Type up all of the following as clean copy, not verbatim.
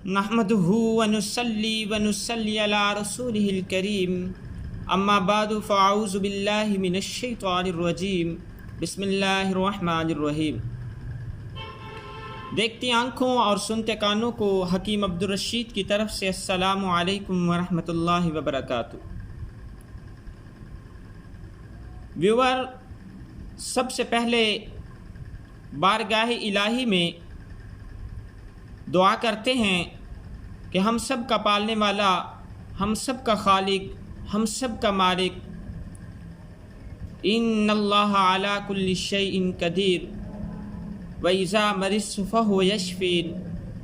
नहमदुहु व नुसल्ली अला रसूलिहिल करीम अम्मा बादु फ़अऊज़ु बिल्लाहि मिनश शैतानिर रजीम बिस्मिल्लाहिर रहमानिर रहीम। देखती आँखों और सुनते कानों को हकीम अब्दुल रशीद की तरफ से अस्सलामु अलैकुम व रहमतुल्लाहि व बरकातुहू। व्यूअर, सबसे पहले बारगाह इलाही में दुआ करते हैं कि हम सब का पालने वाला, हम सब का खालिक, हम सब का मालिक इन्नल्लाह अला कुल्लि शैइन कदीर व इज़ा मरिज़्तु फहुव यशफ़ीन,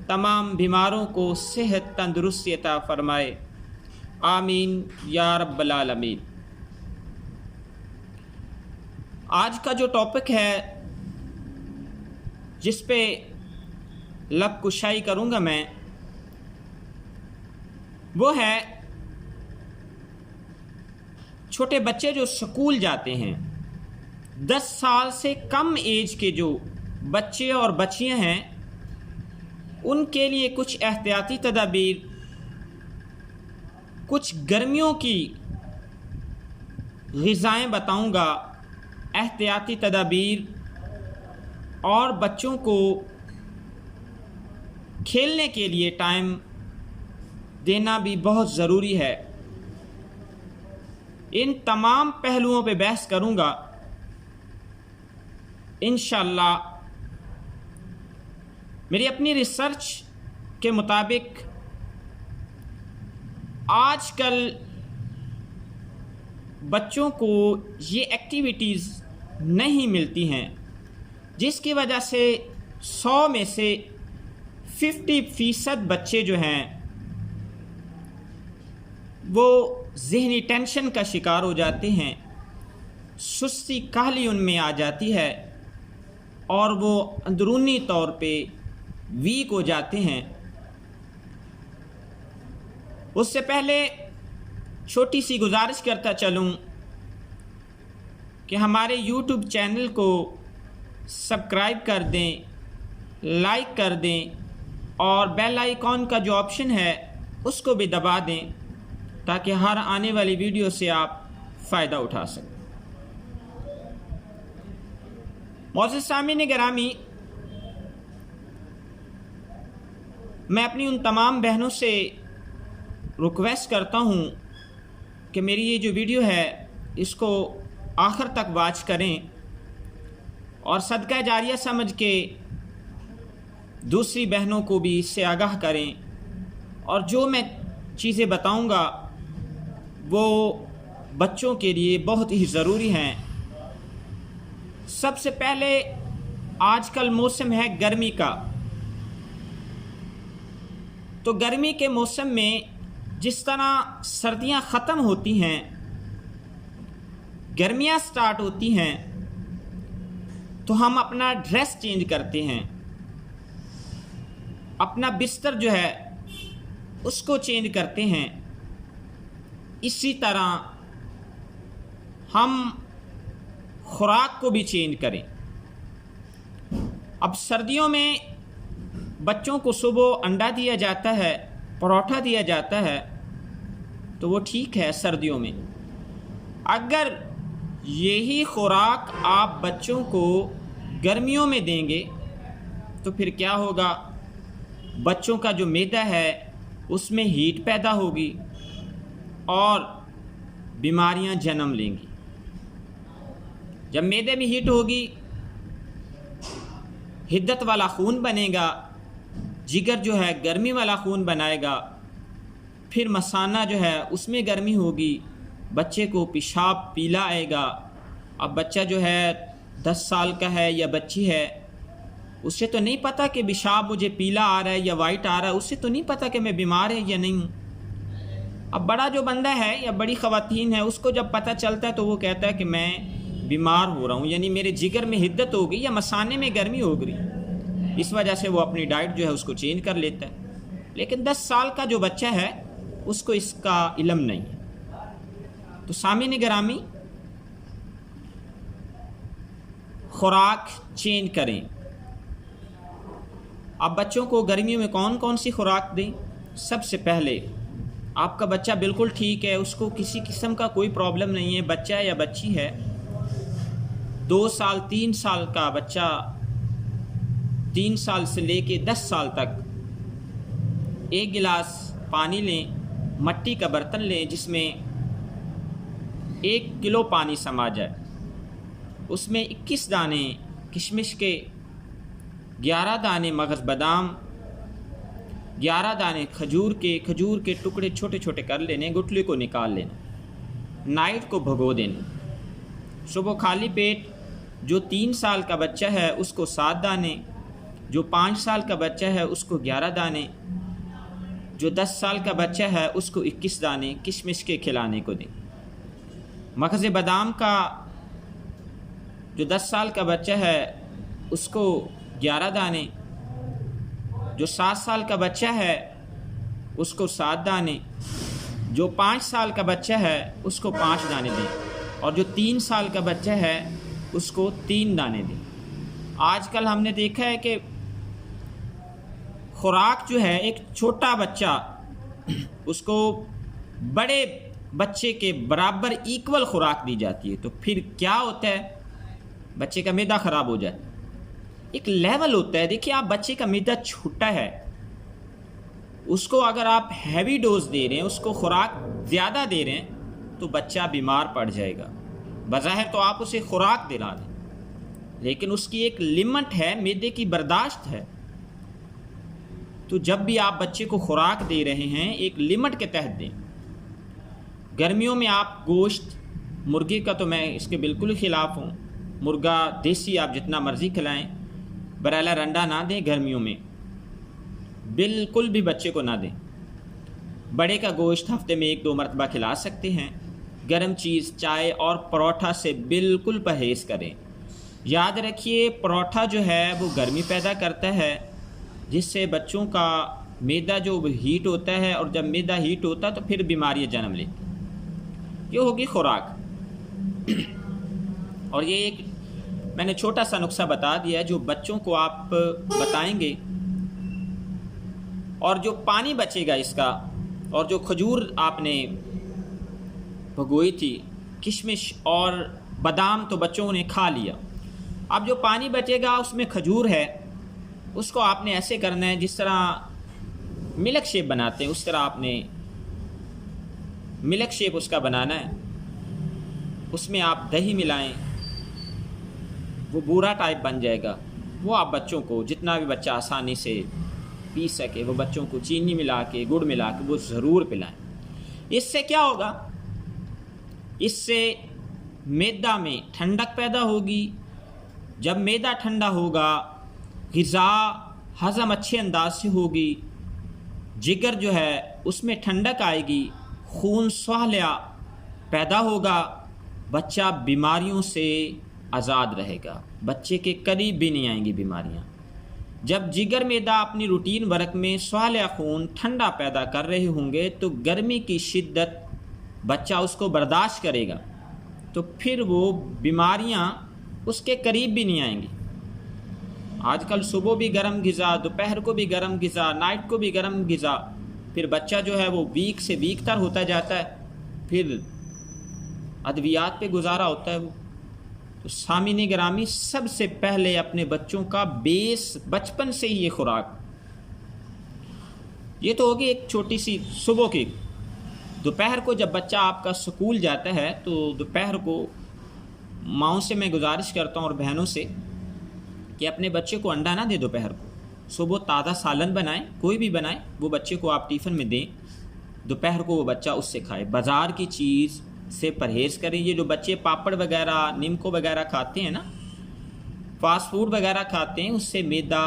तमाम बीमारों को सेहत तंदुरुस्ती अता फ़रमाए, आमीन या रब्बल आलमीन। आज का जो टॉपिक है जिस पे लब कुशाई करूँगा मैं, वो है छोटे बच्चे जो स्कूल जाते हैं। 10 साल से कम एज के जो बच्चे और बच्चियां हैं, उनके लिए कुछ एहतियाती तदाबीर, कुछ गर्मियों की ग़िज़ाएँ बताऊंगा, एहतियाती तदाबीर, और बच्चों को खेलने के लिए टाइम देना भी बहुत ज़रूरी है। इन तमाम पहलुओं पे बहस करूँगा इंशाअल्लाह। मेरी अपनी रिसर्च के मुताबिक आजकल बच्चों को ये एक्टिविटीज़ नहीं मिलती हैं, जिसकी वजह से 100 में से 50% बच्चे जो हैं वो ज़हनी टेंशन का शिकार हो जाते हैं, सुस्ती काहली उनमें आ जाती है और वो अंदरूनी तौर पे वीक हो जाते हैं। उससे पहले छोटी सी गुजारिश करता चलूँ कि हमारे YouTube चैनल को सब्सक्राइब कर दें, लाइक कर दें और बेल आइकॉन का जो ऑप्शन है उसको भी दबा दें, ताकि हर आने वाली वीडियो से आप फ़ायदा उठा सकें। मोअज़्ज़िज़ सामीन गिरामी, मैं अपनी उन तमाम बहनों से रिक्वेस्ट करता हूँ कि मेरी ये जो वीडियो है इसको आखिर तक वॉच करें और सदका जारिया समझ के दूसरी बहनों को भी इससे आगाह करें। और जो मैं चीज़ें बताऊंगा वो बच्चों के लिए बहुत ही ज़रूरी हैं। सबसे पहले, आजकल मौसम है गर्मी का, तो गर्मी के मौसम में जिस तरह सर्दियां ख़त्म होती हैं, गर्मियां स्टार्ट होती हैं, तो हम अपना ड्रेस चेंज करते हैं, अपना बिस्तर जो है उसको चेंज करते हैं। इसी तरह हम खुराक को भी चेंज करें। अब सर्दियों में बच्चों को सुबह अंडा दिया जाता है, परोठा दिया जाता है, तो वो ठीक है सर्दियों में। अगर यही खुराक आप बच्चों को गर्मियों में देंगे तो फिर क्या होगा? बच्चों का जो मैदा है उसमें हीट पैदा होगी और बीमारियां जन्म लेंगी। जब मैदे में हीट होगी, हिद्दत वाला खून बनेगा, जिगर जो है गर्मी वाला खून बनाएगा, फिर मसाना जो है उसमें गर्मी होगी, बच्चे को पेशाब पीला आएगा। अब बच्चा जो है 10 साल का है या बच्ची है, उससे तो नहीं पता कि पेशाब मुझे पीला आ रहा है या वाइट आ रहा है, उससे तो नहीं पता कि मैं बीमार है या नहीं हूँ। अब बड़ा जो बंदा है या बड़ी ख़वातीन है, उसको जब पता चलता है तो वो कहता है कि मैं बीमार हो रहा हूँ, यानी मेरे जिगर में हिद्दत हो गई या मसाने में गर्मी हो गई। इस वजह से वो अपनी डाइट जो है उसको चेंज कर लेता है। लेकिन 10 साल का जो बच्चा है उसको इसका इल्म नहीं है। तो सामीन गिरामी, खुराक चेंज करें। अब बच्चों को गर्मियों में कौन कौन सी खुराक दें? सबसे पहले आपका बच्चा बिल्कुल ठीक है, उसको किसी किस्म का कोई प्रॉब्लम नहीं है, बच्चा या बच्ची है, 2 साल 3 साल का बच्चा, 3 साल से लेके 10 साल तक 1 गिलास पानी लें, मट्टी का बर्तन लें जिसमें 1 किलो पानी समा जाए, उसमें 21 दाने किशमिश के, 11 दाने मगज़ बादाम, 11 दाने खजूर के टुकड़े छोटे छोटे कर लेने, गुठली को निकाल लेना, नाइट को भगो देना। सुबह खाली पेट जो 3 साल का बच्चा है उसको 7 दाने, जो 5 साल का बच्चा है उसको 11 दाने, जो 10 साल का बच्चा है उसको 21 दाने किशमिश के खिलाने को दें। मगज़ बादाम का जो 10 साल का बच्चा है उसको 11 दाने, जो 7 साल का बच्चा है उसको 7 दाने, जो 5 साल का बच्चा है उसको 5 दाने दें, और जो 3 साल का बच्चा है उसको 3 दाने दें। आजकल हमने देखा है कि खुराक जो है, एक छोटा बच्चा उसको बड़े बच्चे के बराबर इक्वल खुराक दी जाती है, तो फिर क्या होता है? बच्चे का मैदा ख़राब हो जाए। एक लेवल होता है, देखिए आप बच्चे का मैदा छोटा है, उसको अगर आप हैवी डोज दे रहे हैं, उसको खुराक ज़्यादा दे रहे हैं तो बच्चा बीमार पड़ जाएगा। बज़ाहिर तो आप उसे खुराक दिला दें, लेकिन उसकी एक लिमिट है, मैदे की बर्दाश्त है। तो जब भी आप बच्चे को खुराक दे रहे हैं एक लिमिट के तहत दें। गर्मियों में आप गोश्त, मुर्गे का तो मैं इसके बिल्कुल ख़िलाफ़ हूँ, मुर्गा देसी आप जितना मर्ज़ी खिलाएं, ब्रायलर अंडा ना दें गर्मियों में, बिल्कुल भी बच्चे को ना दें। बड़े का गोश्त हफ्ते में 1-2 मरतबा खिला सकते हैं। गर्म चीज़, चाय और परोठा से बिल्कुल परहेज़ करें। याद रखिए परोठा जो है वो गर्मी पैदा करता है, जिससे बच्चों का मैदा जो हीट होता है, और जब मैदा हीट होता है तो फिर बीमारियाँ जन्म लेती। ये होगी खुराक। और ये एक मैंने छोटा सा नुस्खा बता दिया है जो बच्चों को आप बताएंगे, और जो पानी बचेगा इसका, और जो खजूर आपने भगोई थी, किशमिश और बादाम तो बच्चों ने खा लिया, अब जो पानी बचेगा उसमें खजूर है, उसको आपने ऐसे करना है जिस तरह मिल्क शेप बनाते हैं उस तरह आपने मिल्क शेप उसका बनाना है। उसमें आप दही मिलाएं, वो बूरा टाइप बन जाएगा। वो आप बच्चों को, जितना भी बच्चा आसानी से पी सके, वो बच्चों को चीनी मिला के, गुड़ मिला के वो ज़रूर पिलाएं। इससे क्या होगा? इससे मैदा में ठंडक पैदा होगी। जब मैदा ठंडा होगा, ग़िज़ा हज़म अच्छे अंदाज से होगी, जिगर जो है उसमें ठंडक आएगी, खून स्वाल्या पैदा होगा, बच्चा बीमारियों से आज़ाद रहेगा, बच्चे के करीब भी नहीं आएंगी बीमारियां। जब जिगर मैदा अपनी रूटीन वर्क में स्वाल्या खून ठंडा पैदा कर रहे होंगे तो गर्मी की शिद्दत बच्चा उसको बर्दाश्त करेगा, तो फिर वो बीमारियां उसके करीब भी नहीं आएंगी। आजकल सुबह भी गर्म ग़िज़ा, दोपहर को भी गर्म ग़िज़ा, नाइट को भी गर्म ग़िज़ा, फिर बच्चा जो है वो वीक से वीक तर होता जाता है, फिर अद्वियात पे गुजारा होता है वो। तो सामीने गिरामी, सबसे पहले अपने बच्चों का बेस बचपन से ही ये खुराक, ये तो होगी एक छोटी सी सुबह की। दोपहर को जब बच्चा आपका स्कूल जाता है तो दोपहर को माँओं से मैं गुजारिश करता हूँ और बहनों से कि अपने बच्चे को अंडा ना दे दोपहर को, सुबह ताज़ा सालन बनाएं, कोई भी बनाएं, वो बच्चे को आप टिफ़िन में दें, दोपहर को वो बच्चा उससे खाए। बाज़ार की चीज़ से परहेज़ करें। ये जो बच्चे पापड़ वगैरह, निमको वगैरह खाते हैं ना, फास्ट फूड वगैरह खाते हैं, उससे मैदा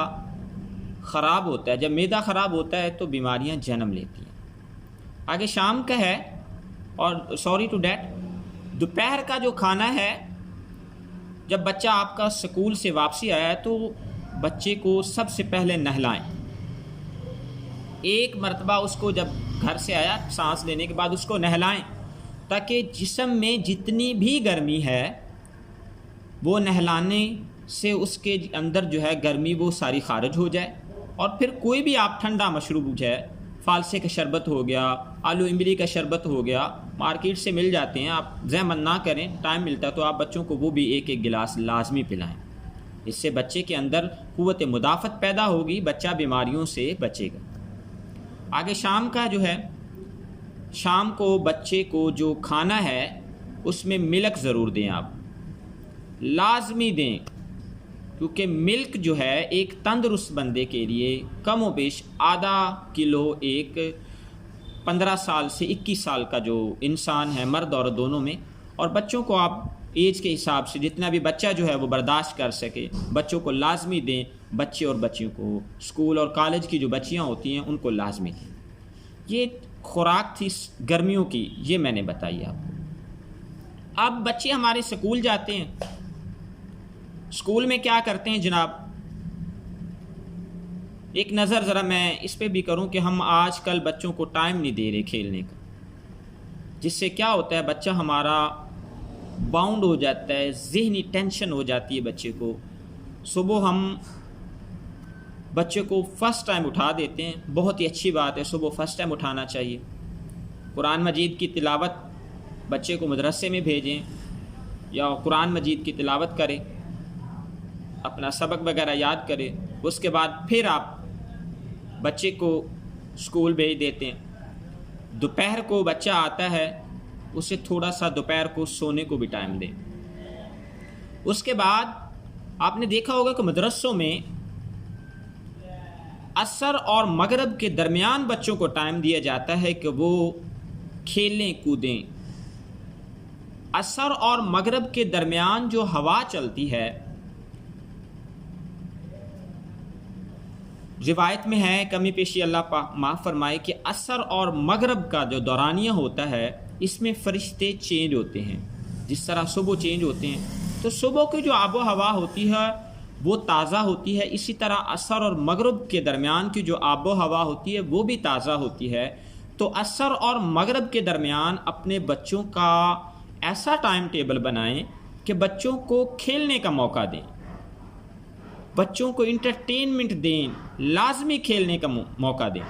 ख़राब होता है। जब मैदा ख़राब होता है तो बीमारियां जन्म लेती हैं। आगे शाम का है, और सॉरी टू डैट, दोपहर का जो खाना है, जब बच्चा आपका स्कूल से वापसी आया तो बच्चे को सबसे पहले नहलाएं। एक मरतबा उसको जब घर से आया सांस लेने के बाद उसको नहलाएं, ताकि जिस्म में जितनी भी गर्मी है वो नहलाने से उसके अंदर जो है गर्मी वो सारी खारिज हो जाए। और फिर कोई भी आप ठंडा मशरूब है, फालसे का शरबत हो गया, आलू इमली का शरबत हो गया, मार्केट से मिल जाते हैं, आप ज़हमत ना करें, टाइम मिलता है तो आप बच्चों को वो भी एक एक गिलास लाजमी पिलाएं। इससे बच्चे के अंदर क़ुव्वत मुदाफ़त पैदा होगी, बच्चा बीमारियों से बचेगा। आगे शाम का जो है, शाम को बच्चे को जो खाना है उसमें मिल्क ज़रूर दें, आप लाजमी दें, क्योंकि मिल्क जो है एक तंदुरुस्त बंदे के लिए कम व बेश आधा किलो, एक 15 साल से 21 साल का जो इंसान है, मर्द और दोनों में, और बच्चों को आप एज के हिसाब से जितना भी बच्चा जो है वो बर्दाश्त कर सके, बच्चों को लाजमी दें। बच्चे और बच्चियों को, स्कूल और कॉलेज की जो बच्चियां होती हैं उनको लाजमी दें। ये खुराक थी गर्मियों की, ये मैंने बताई आपको। अब बच्चे हमारे स्कूल जाते हैं, स्कूल में क्या करते हैं जनाब, एक नज़र ज़रा मैं इस पे भी करूं कि हम आजकल बच्चों को टाइम नहीं दे रहे खेलने का, जिससे क्या होता है बच्चा हमारा बाउंड हो जाता है, ज़हनी टेंशन हो जाती है बच्चे को। सुबह हम बच्चे को फ़र्स्ट टाइम उठा देते हैं, बहुत ही अच्छी बात है, सुबह फ़र्स्ट टाइम उठाना चाहिए। कुरान मजीद की तिलावत बच्चे को मदरसे में भेजें या कुरान मजीद की तिलावत करें, अपना सबक वगैरह याद करें, उसके बाद फिर आप बच्चे को स्कूल भेज देते हैं। दोपहर को बच्चा आता है, उसे थोड़ा सा दोपहर को सोने को भी टाइम दें। उसके बाद आपने देखा होगा कि मदरसों में असर और मगरिब के दरमियान बच्चों को टाइम दिया जाता है कि वो खेलें कूदें। असर और मगरिब के दरमियान जो हवा चलती है, रिवायत में है, कमी पेशी अल्लाह पाक माफ़ फरमाए, कि असर और मगरिब का जो दौरानिया होता है इसमें फ़रिश्ते चेंज होते हैं। जिस तरह सुबह चेंज होते हैं तो सुबह की जो आबो हवा होती है वो ताज़ा होती है, इसी तरह असर और मगरिब के दरमियान की जो आबो हवा होती है वो भी ताज़ा होती है। तो असर और मगरिब के दरमियान अपने बच्चों का ऐसा टाइम टेबल बनाएं कि बच्चों को खेलने का मौका दें, बच्चों को इंटरटेनमेंट दें, लाजमी खेलने का मौका दें।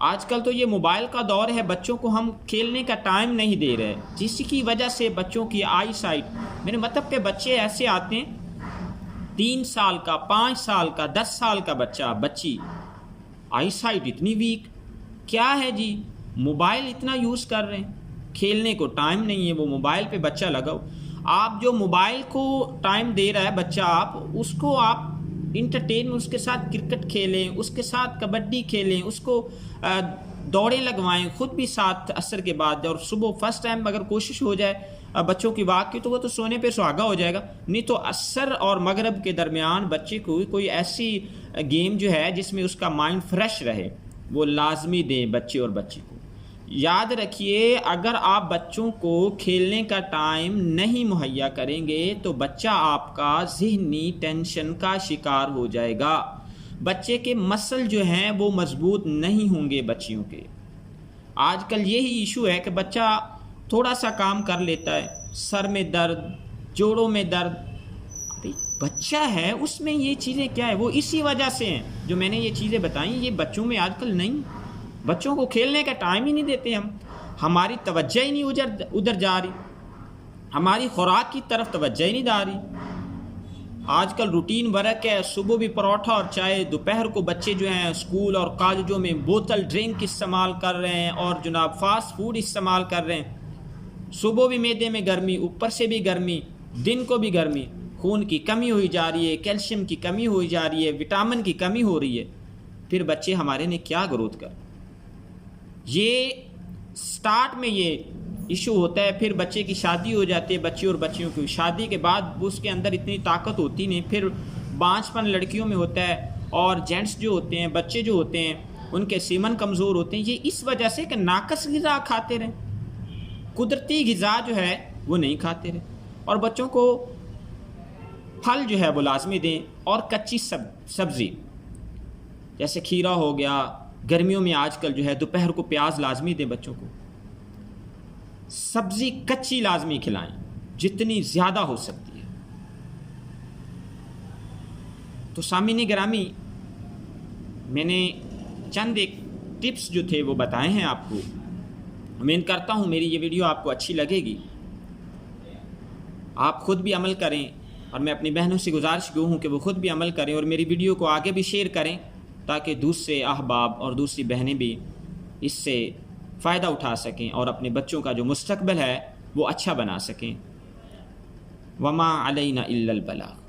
आजकल तो ये मोबाइल का दौर है, बच्चों को हम खेलने का टाइम नहीं दे रहे, जिसकी वजह से बच्चों की आई साइट, मेरे मतलब के बच्चे ऐसे आते हैं 3 साल का, 5 साल का, 10 साल का बच्चा, बच्ची, आई साइट इतनी वीक। क्या है जी, मोबाइल इतना यूज़ कर रहे हैं, खेलने को टाइम नहीं है, वो मोबाइल पे बच्चा लगाओ। आप जो मोबाइल को टाइम दे रहा है बच्चा, आप उसको आप इंटरटेन, उसके साथ क्रिकेट खेलें, उसके साथ कबड्डी खेलें, उसको दौड़ें लगवाएं, ख़ुद भी साथ असर के बाद, और सुबह फर्स्ट टाइम अगर कोशिश हो जाए बच्चों की वाक़ की तो वो तो सोने पे सुहागा हो जाएगा। नहीं तो असर और मगरिब के दरमियान बच्चे को कोई ऐसी गेम जो है जिसमें उसका माइंड फ्रेश रहे, वो लाजमी दें बच्चे और बच्ची को। याद रखिए, अगर आप बच्चों को खेलने का टाइम नहीं मुहैया करेंगे तो बच्चा आपका ज़हनी टेंशन का शिकार हो जाएगा। बच्चे के मसल जो हैं वो मजबूत नहीं होंगे बच्चियों के। आजकल यही इशू है कि बच्चा थोड़ा सा काम कर लेता है, सर में दर्द, जोड़ों में दर्द। अभी बच्चा है, उसमें ये चीज़ें क्या है, वो इसी वजह से हैं जो मैंने ये चीज़ें बताई, ये बच्चों में आजकल नहीं। बच्चों को खेलने का टाइम ही नहीं देते हम, हमारी तवज्जो ही नहीं उधर जा रही, हमारी खुराक की तरफ तवज्जो ही नहीं जा रही। आजकल रूटीन वर्क है, सुबह भी परोठा और चाय, दोपहर को बच्चे जो हैं स्कूल और कॉलेजों में बोतल ड्रिंक इस्तेमाल कर रहे हैं और जनाब फास्ट फूड इस्तेमाल कर रहे हैं। सुबह भी मैदे में गर्मी, ऊपर से भी गर्मी, दिन को भी गर्मी, खून की कमी हुई जा रही है, कैल्शियम की कमी हुई जा रही है, विटामिन की कमी हो रही है। फिर बच्चे हमारे ने क्या ग्रोथ कर, ये स्टार्ट में ये इशू होता है, फिर बच्चे की शादी हो जाती है, बच्चे और बच्चियों की शादी के बाद उसके अंदर इतनी ताकत होती नहीं, फिर बांझपन लड़कियों में होता है, और जेंट्स जो होते हैं, बच्चे जो होते हैं, उनके सीमन कमज़ोर होते हैं। ये इस वजह से कि नाकस ग़िज़ा खाते रहें, कुदरती ग़िज़ा जो है वो नहीं खाते रहें। और बच्चों को फल जो है वो लाजमी दें, और कच्ची सब्ज़ी जैसे खीरा हो गया, गर्मियों में आजकल जो है दोपहर को प्याज लाजमी दें बच्चों को, सब्ज़ी कच्ची लाजमी खिलाएं जितनी ज़्यादा हो सकती है। तो सामीन गिरामी, मैंने चंद एक टिप्स जो थे वो बताए हैं आपको। उम्मीद करता हूँ मेरी ये वीडियो आपको अच्छी लगेगी, आप ख़ुद भी अमल करें, और मैं अपनी बहनों से गुजारिश हूँ कि वो ख़ुद भी अमल करें और मेरी वीडियो को आगे भी शेयर करें, ताकि दूसरे अहबाब और दूसरी बहनें भी इससे फ़ायदा उठा सकें और अपने बच्चों का जो मुस्तकबिल है वो अच्छा बना सकें। वमा अलैना इल्लल बलाग।